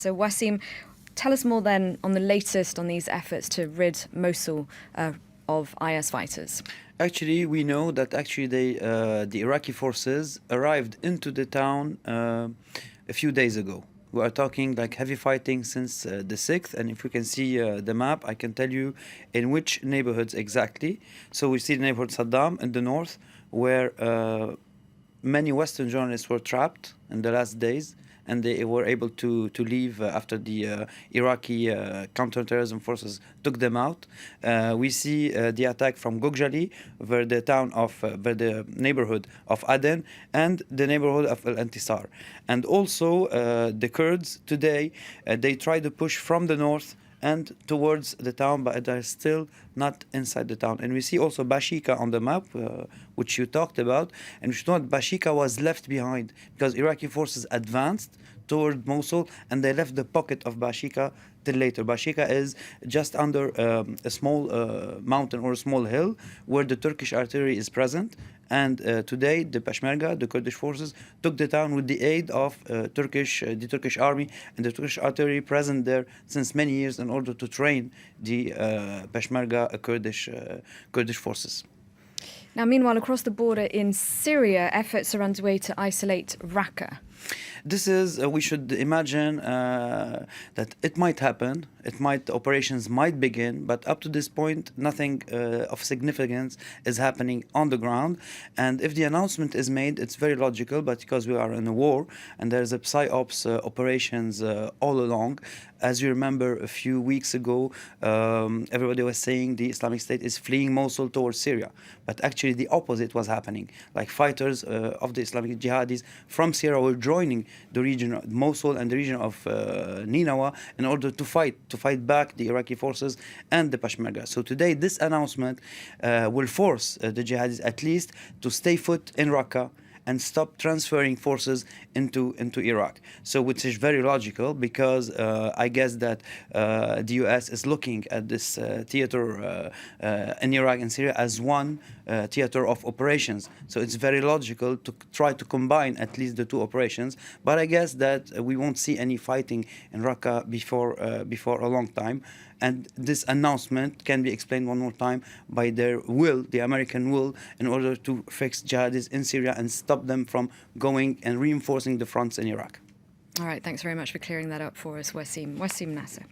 So Wasim, tell us more then on the latest on these efforts to rid Mosul of IS fighters. Actually, we know that the Iraqi forces arrived into the town a few days ago. We are talking like heavy fighting since the 6th, and if we can see the map, I can tell you in which neighborhoods exactly. So we see the neighborhood Saddam in the north, where many Western journalists were trapped in the last days, and they were able to leave after the Iraqi counterterrorism forces took them out. We see the attack from Gogjali, where the neighborhood of Aden, and the neighborhood of Al Intisar. And also the Kurds today, they try to push from the north and towards the town, but they're still not inside the town. And we see also Bashika on the map, which you talked about, and you know Bashika was left behind because Iraqi forces advanced toward Mosul and they left the pocket of Bashika till later. Bashika is just under a small mountain or a small hill where the Turkish artillery is present. And today, the Peshmerga, the Kurdish forces, took the town with the aid of the Turkish army and the Turkish artillery present there since many years in order to train the Peshmerga Kurdish forces. Now, meanwhile, across the border in Syria, efforts are underway to isolate Raqqa. This is, we should imagine that it might happen, operations might begin, but up to this point, nothing of significance is happening on the ground. And if the announcement is made, it's very logical, but because we are in a war and there's a psyops operations all along. As you remember, a few weeks ago, everybody was saying the Islamic State is fleeing Mosul towards Syria. But actually the opposite was happening. Like fighters of the Islamic jihadis from Syria were joining the region of Mosul and the region of Ninawa in order to fight back the Iraqi forces and the Peshmerga. So today this announcement will force the jihadis at least to stay put in Raqqa and stop transferring forces into Iraq. So which is very logical because I guess that the US is looking at this theater in Iraq and Syria as one theater of operations. So it's very logical to try to combine at least the two operations. But I guess that we won't see any fighting in Raqqa before a long time. And this announcement can be explained one more time by their will, the American will, in order to fix jihadis in Syria and stop them from going and reinforcing the fronts in Iraq. All right, thanks very much for clearing that up for us, Wasim Nasser.